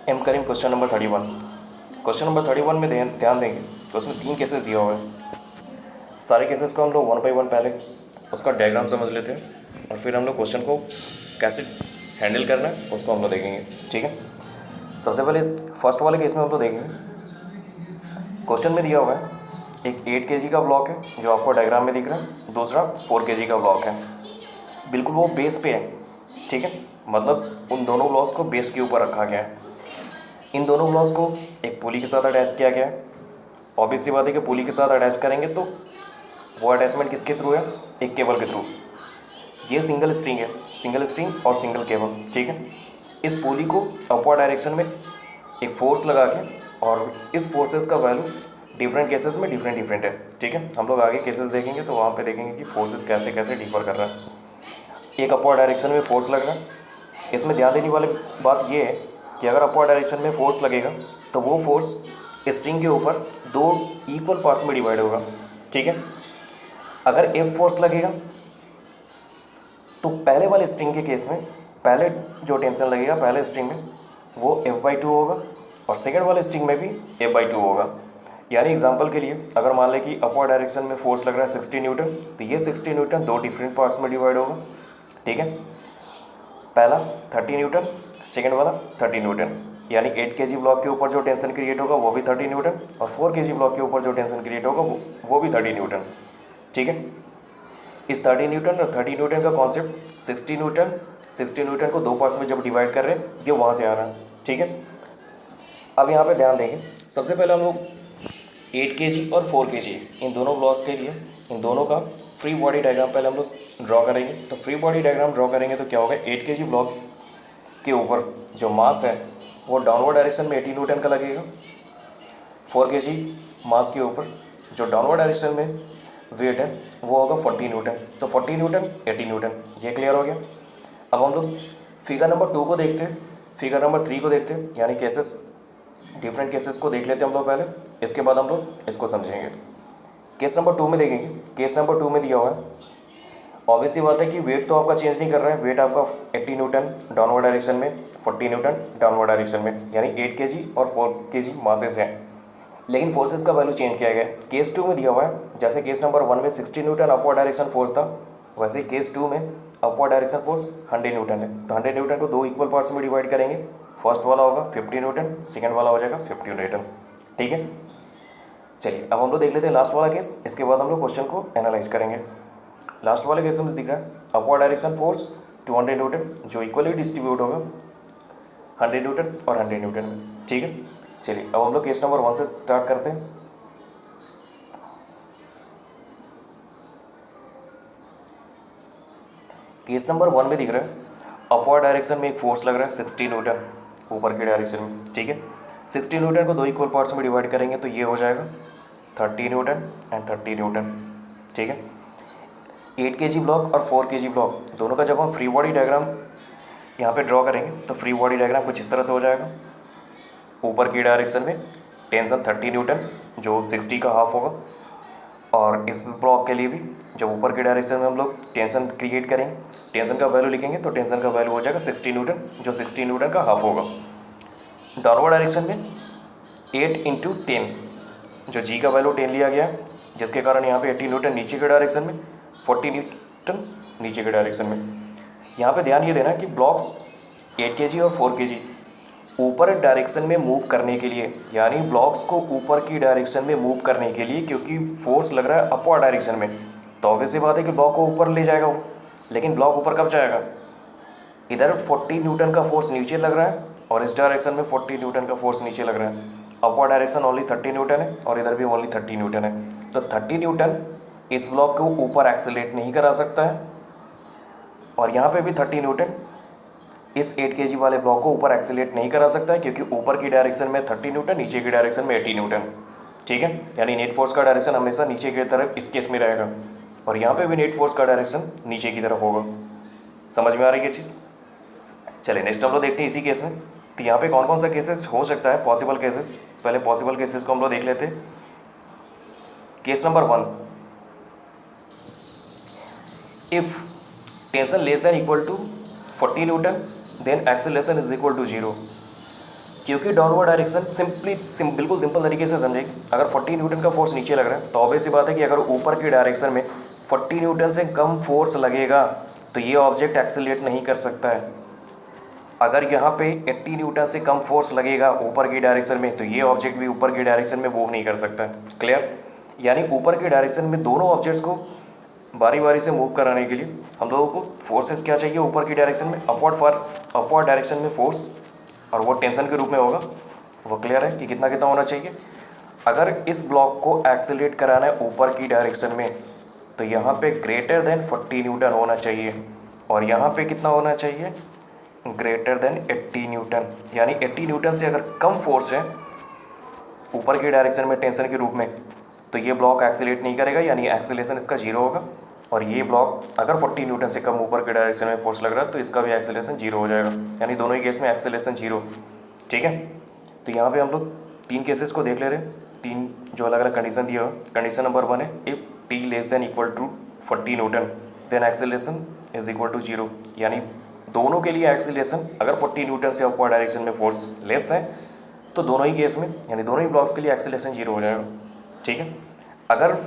M करीम question number 31। Question number 31 में ध्यान देंगे तो उसमें 3 केसेस दिया हुआ है। सारे केसेस को हम लोग वन बाई वन पहले उसका डायग्राम समझ लेते हैं और फिर हम लोग क्वेश्चन को कैसे हैंडल करना है उसको हम लोग देखेंगे। ठीक है, सबसे पहले फर्स्ट वाले केस में हम लोग देखेंगे। क्वेश्चन में दिया हुआ है एक 8 kg का ब्लॉक है जो आपको डायग्राम में दिख रहा है, दूसरा 4 kg का ब्लॉक है। बिल्कुल वो बेस पे है। ठीक है, मतलब उन दोनों ब्लॉक्स को बेस के ऊपर रखा गया है। इन दोनों ब्लॉक्स को एक पुली के साथ अटैच किया गया है। ऑब्वियसली बात है कि पुली के साथ अटैच करेंगे तो वो अटैचमेंट किसके थ्रू है, एक केबल के थ्रू। ये सिंगल स्ट्रिंग है, सिंगल स्ट्रिंग और सिंगल केबल। ठीक है, इस पुली को अपवर्ड डायरेक्शन में एक फोर्स लगा के, और इस फोर्सेस का वैल्यू डिफरेंट केसेस में डिफरेंट है। ठीक है, हम लोग आगे केसेस देखेंगे तो वहाँ पे देखेंगे कि फोर्सेस कैसे कैसे डिफर कर रहा है। एक अपवर्ड डायरेक्शन में फोर्स लग रहा है। इसमें ध्यान देने वाली बात यह है कि अगर अपवर्ड डायरेक्शन में फोर्स लगेगा तो वो फोर्स स्ट्रिंग के ऊपर 2 इक्वल पार्ट्स में डिवाइड होगा। ठीक है, अगर एफ फोर्स लगेगा तो पहले वाले स्ट्रिंग के केस में पहले जो टेंशन लगेगा पहले स्ट्रिंग में वो F/2 होगा और सेकेंड वाले स्ट्रिंग में भी F/2 होगा। यानी एग्जांपल के लिए अगर मान लें कि अपवर्ड डायरेक्शन में फोर्स लग रहा है 60 न्यूटन, तो ये 60 न्यूटन 2 डिफरेंट पार्ट्स में डिवाइड होगा। ठीक है, पहला 30 न्यूटन, सेकेंड वाला 30 न्यूटन। यानी 8 kg ब्लॉक के ऊपर जो टेंशन क्रिएट होगा वो भी 30 न्यूटन, और 4 kg ब्लॉक के ऊपर जो टेंशन क्रिएट होगा वो भी 30 न्यूटन। ठीक है, इस 30 न्यूटन और 30 न्यूटन का कॉन्सेप्ट 60 न्यूटन को 2 पार्ट्स में जब डिवाइड कर रहे हैं ये वहाँ से आ रहा है। ठीक है, अब यहाँ पे ध्यान देंगे। सबसे पहले हम लोग 8 kg और 4 kg इन दोनों ब्लॉक्स के लिए इन दोनों का फ्री बॉडी डायग्राम पहले हम लोग ड्रॉ करेंगे। तो फ्री बॉडी डायग्राम ड्रॉ करेंगे तो क्या होगा, 8 kg ब्लॉक के ऊपर जो मास है वो डाउनवर्ड डायरेक्शन में 80 न्यूटन का लगेगा। 4 kg मास के ऊपर जो डाउनवर्ड डायरेक्शन में वेट है वो होगा 40 न्यूटन। तो 40 न्यूटन 80 न्यूटन, ये क्लियर हो गया। अब हम लोग फिगर नंबर 2 को देखते हैं, फिगर नंबर 3 को देखते हैं, यानी केसेस डिफरेंट केसेस को देख लेते हैं हम लोग पहले, इसके बाद हम लोग इसको समझेंगे। केस नंबर 2 में देखेंगे। केस नंबर 2 में दिया हुआ है, ऑब्वियसली बात है कि वेट तो आपका चेंज नहीं कर रहा है। वेट आपका 80 न्यूटन डाउनवर्ड डायरेक्शन में, 40 न्यूटन डाउनवर्ड डायरेक्शन में, यानी 8 kg और 4 kg मासेस हैं, लेकिन फोर्सेस का वैल्यू चेंज किया गया है। केस 2 में दिया हुआ है, जैसे केस नंबर 1 में 60 न्यूटन अपवर्ड डायरेक्शन फोर्स था, वैसे ही केस 2 में अपवर्ड डायरेक्शन फोर्स 100 न्यूटन है। तो 100 न्यूटन को 2 इक्वल पार्ट्स में डिवाइड करेंगे। फर्स्ट वाला होगा 50 न्यूटन, सेकेंड वाला हो जाएगा 50 न्यूटन। ठीक है, चलिए अब हम लोग देख लेते हैं लास्ट वाला केस, इसके बाद हम लोग क्वेश्चन को एनालाइज करेंगे। लास्ट वाले केस में दिख रहा है अपवर्ड डायरेक्शन फोर्स 200 न्यूटन जो इक्वली डिस्ट्रीब्यूट होगा 100 न्यूटन और 100 न्यूटन में। ठीक है, चलिए अब हम लोग केस नंबर 1 से स्टार्ट करते हैं। केस नंबर 1 में दिख रहा है अपवर्ड डायरेक्शन में एक फोर्स लग रहा है 60 न्यूटन ऊपर के डायरेक्शन में। ठीक है, 60 न्यूटन को 2 इक्वल पार्ट्स में डिवाइड करेंगे तो ये हो जाएगा 30 न्यूटन एंड 30 न्यूटन। ठीक है, 8 kg ब्लॉक और 4 kg ब्लॉक दोनों का जब हम फ्री बॉडी डायग्राम यहाँ पे ड्रॉ करेंगे तो फ्री बॉडी डायग्राम कुछ इस तरह से हो जाएगा। ऊपर की डायरेक्शन में टेंशन 30 न्यूटन जो 60 का हाफ होगा, और इस ब्लॉक के लिए भी जब ऊपर की डायरेक्शन में हम लोग टेंशन क्रिएट करेंगे, टेंशन का वैल्यू लिखेंगे तो टेंशन का वैल्यू हो जाएगा 60 न्यूटन जो 60 न्यूटन का हाफ होगा। डाउनवर्ड डायरेक्शन में 8 इंटू 10 जो जी का वैल्यू 10 लिया गया है, जिसके कारण यहाँ पे 80 न्यूटन नीचे के डायरेक्शन में, 40 न्यूटन नीचे के डायरेक्शन में। यहाँ पे ध्यान ये देना है कि ब्लॉक्स 8 kg और 4 kg ऊपर डायरेक्शन में मूव करने के लिए, यानी ब्लॉक्स को ऊपर की डायरेक्शन में मूव करने के लिए, क्योंकि फोर्स लग रहा है अपवर्ड डायरेक्शन में, तो ऑब्वियसली बात है कि ब्लॉक को ऊपर ले जाएगा वो। लेकिन ब्लॉक ऊपर कब जाएगा, इधर 40 न्यूटन का फोर्स नीचे लग रहा है और इस डायरेक्शन में 40 न्यूटन का फोर्स नीचे लग रहा है। अपवर्ड डायरेक्शन ओनली 30 न्यूटन है और इधर भी ओनली 30 न्यूटन है। तो 30 न्यूटन इस ब्लॉक को ऊपर एक्सेलेरेट नहीं करा सकता है, और यहाँ पे भी 30 न्यूटन इस 8 kg वाले ब्लॉक को ऊपर एक्सेलेरेट नहीं करा सकता है, क्योंकि ऊपर की डायरेक्शन में 30 न्यूटन, नीचे की डायरेक्शन में 80 न्यूटन। ठीक है, यानी नेट फोर्स का डायरेक्शन हमेशा नीचे की तरफ इस केस में रहेगा, और यहाँ पे भी नेट फोर्स का डायरेक्शन नीचे की तरफ होगा। समझ में आ रही है ये चीज़। चलिए नेक्स्ट हम लोग देखते हैं इसी केस में। तो यहाँ पे कौन कौन सा केसेस हो सकता है, पॉसिबल केसेस। पहले पॉसिबल केसेस को हम लोग देख लेते हैं। Case number 1, if tension less than equal to 40 newton then acceleration is equal to 0। क्योंकि डाउनवर्ड डायरेक्शन बिल्कुल सिंपल तरीके से समझेगी। अगर 40 न्यूटन का फोर्स नीचे लग रहा है तो ऑब्वियस सी बात है कि अगर ऊपर की डायरेक्शन में 40 न्यूटन से कम फोर्स लगेगा तो ये ऑब्जेक्ट एक्सेलरेट नहीं कर सकता है। अगर यहाँ पे 80 न्यूटन से कम फोर्स लगेगा ऊपर की डायरेक्शन में तो ये ऑब्जेक्ट भी ऊपर की डायरेक्शन में मूव नहीं कर सकता है। क्लियर? यानी ऊपर की डायरेक्शन में दोनों ऑब्जेक्ट्स को बारी बारी से मूव कराने के लिए हम लोगों को फोर्सेस क्या चाहिए? ऊपर की डायरेक्शन में अपवर्ड डायरेक्शन में फोर्स, और वो टेंशन के रूप में होगा। वो क्लियर है कि कितना कितना होना चाहिए? अगर इस ब्लॉक को एक्सेलरेट कराना है ऊपर की डायरेक्शन में तो यहाँ पे ग्रेटर देन 40 न्यूटन होना चाहिए, और यहाँ पे कितना होना चाहिए? Greater than 80 Newton. यानी 80 न्यूटन से अगर कम फोर्स है ऊपर की डायरेक्शन में टेंशन के रूप में तो ये ब्लॉक एक्सेलरेट नहीं करेगा, यानी एक्सेलेरेशन इसका जीरो होगा। और ये ब्लॉक अगर 40 न्यूटन से कम ऊपर की डायरेक्शन में फोर्स लग रहा है तो इसका भी एक्सेलेरेशन जीरो हो जाएगा, यानी दोनों ही केस में एक्सेलेरेशन जीरो। ठीक है, तो यहाँ पे हम लोग 3 केसेस को देख ले रहे हैं, 3 जो अलग अलग कंडीशन दिया हुआ। कंडीशन नंबर 1 है if T less than equal to 40 newton then acceleration is equal to zero. यानी दोनों के लिए एक्सेलेरेशन अगर 40 न्यूटन से अपवर्ड डायरेक्शन में फोर्स लेस है तो दोनों ही केस में यानी दोनों ही ब्लॉक्स के लिए एक्सेलेरेशन जीरो हो जाएगा। ठीक है, अगर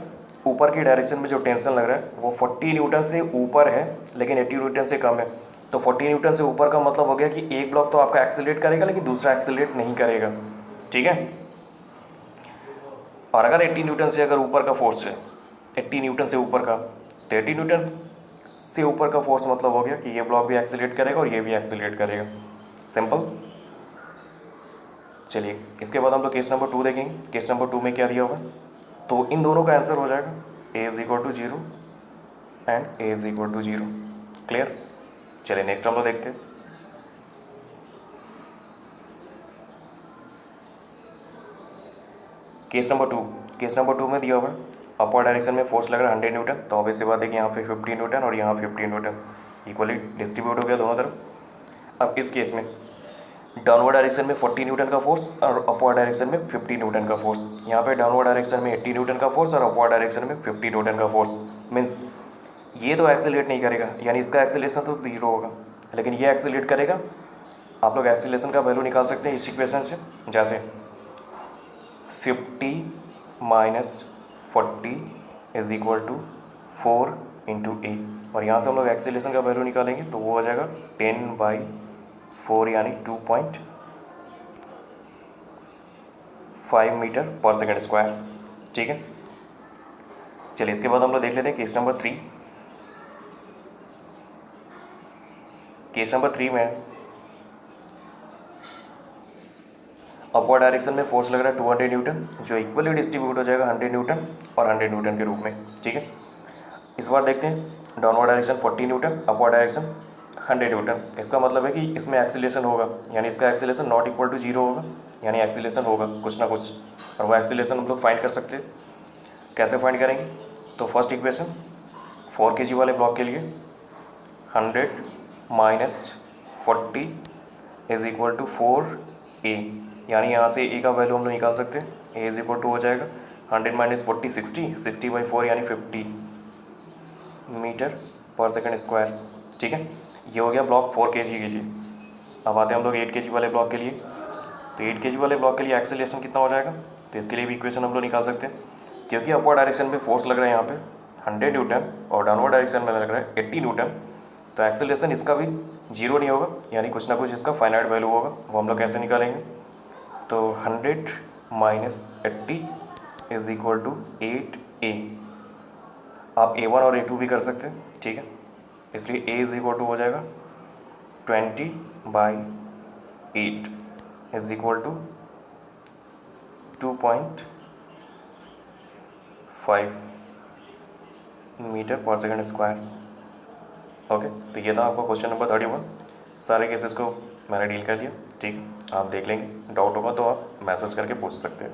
ऊपर की डायरेक्शन में जो टेंशन लग रहा है वो 40 न्यूटन से ऊपर है लेकिन 80 न्यूटन से कम है, तो 40 न्यूटन से ऊपर का मतलब हो गया कि एक ब्लॉक तो आपका एक्सेलरेट करेगा लेकिन दूसरा एक्सेलरेट नहीं करेगा। ठीक है, और अगर 80 न्यूटन से अगर ऊपर का फोर्स है, 80 न्यूटन से ऊपर का, तो 80 न्यूटन से ऊपर का फोर्स मतलब हो गया कि ये ब्लॉक भी एक्सेलरेट करेगा और ये भी एक्सेलरेट करेगा। सिंपल। चलिए इसके बाद हम लोग केस नंबर 2 देखेंगे। केस नंबर 2 में क्या दिया होगा, तो इन दोनों का आंसर हो जाएगा A is equal to zero and A is equal to zero. Clear? चलिए नेक्स्ट हम लोग देखते हैं। Case number 2। केस नंबर 2 में दिया होगा अपवर्ड डायरेक्शन में फोर्स लग रहा है 100 न्यूटन, तो ऑब्वियस सी बात है कि यहाँ पे 50 न्यूटन और यहाँ 50 न्यूटन इक्वली डिस्ट्रीब्यूट हो गया दोनों तरफ। अब इस केस में डाउनवर्ड डायरेक्शन में 40 न्यूटन का फोर्स और अपवर्ड डायरेक्शन में 50 न्यूटन का फोर्स। यहाँ पे डाउनवर्ड डायरेक्शन में 80 न्यूटन का फोर्स और अपवर्ड डायरेक्शन में 50 न्यूटन का फोर्स। मीन्स ये तो एक्सेलरेट नहीं करेगा, यानी इसका एक्सेलरेशन तो जीरो होगा, लेकिन ये एक्सेलरेट करेगा। आप लोग एक्सेलरेशन का वैल्यू निकाल सकते हैं इस इक्वेशन से, जैसे 50 minus 40 is equal to 4 into A, और यहाँ से हम लोग एक्सेलरेशन का वैल्यू निकालेंगे तो वो हो जाएगा 10/4 यानी 2.5 मीटर पर सेकेंड स्क्वायर। ठीक है, चलिए इसके बाद हम लोग देख लेते हैं केस नंबर 3। केस नंबर 3 में अपवर्ड डायरेक्शन में फोर्स लग रहा है 200 न्यूटन जो इक्वली डिस्ट्रीब्यूट हो जाएगा 100 न्यूटन और 100 न्यूटन के रूप में। ठीक है, इस बार देखते हैं downward direction 40 newton, upward direction 100 newton. इसका मतलब है कि इसमें एक्सीलरेशन होगा, यानी इसका acceleration not equal to zero होगा, यानी एक्सीलरेशन होगा कुछ ना कुछ, और वो एक्सीलरेशन हम लोग फाइंड कर सकते हैं। कैसे फाइंड करेंगे, तो फर्स्ट इक्वेशन 4 kg वाले ब्लॉक के लिए 100 minus 40 is equal to 4a, यानी यहाँ से ए का वैल्यू हम लोग निकाल सकते हैं। ए इज इक्वल टू हो जाएगा 100 माइनस 40 60/4 यानी 50 मीटर पर सेकेंड स्क्वायर। ठीक है, ये हो गया ब्लॉक 4 kg के लिए। अब आते हैं हम लोग 8 kg वाले ब्लॉक के लिए। तो 8 kg वाले ब्लॉक के लिए एक्सेलरेशन कितना हो जाएगा, तो इसके लिए भी इक्वेशन हम लोग निकाल सकते हैं। क्योंकि अपवर्ड डायरेक्शन में फोर्स लग रहा है यहाँ पे 100 न्यूटन और डाउनवर्ड डायरेक्शन में लग रहा है 80 न्यूटन, तो एक्सेलरेशन इसका भी जीरो नहीं होगा, यानी कुछ ना कुछ इसका फाइनाइट वैल्यू होगा। वो हम लोग कैसे निकालेंगे, तो 100 minus 80 is equal to 8a। आप a1 और a2 भी कर सकते हैं। ठीक है, इसलिए a इज इक्वल टू हो जाएगा 20/8 इज इक्वल टू 2.5 मीटर पर सेकेंड स्क्वायर। ओके, तो ये था आपका क्वेश्चन नंबर 31। सारे केसेस को मैंने डील कर लिया। ठीक है, आप देख लेंगे, डाउट होगा तो आप मैसेज करके पूछ सकते हैं।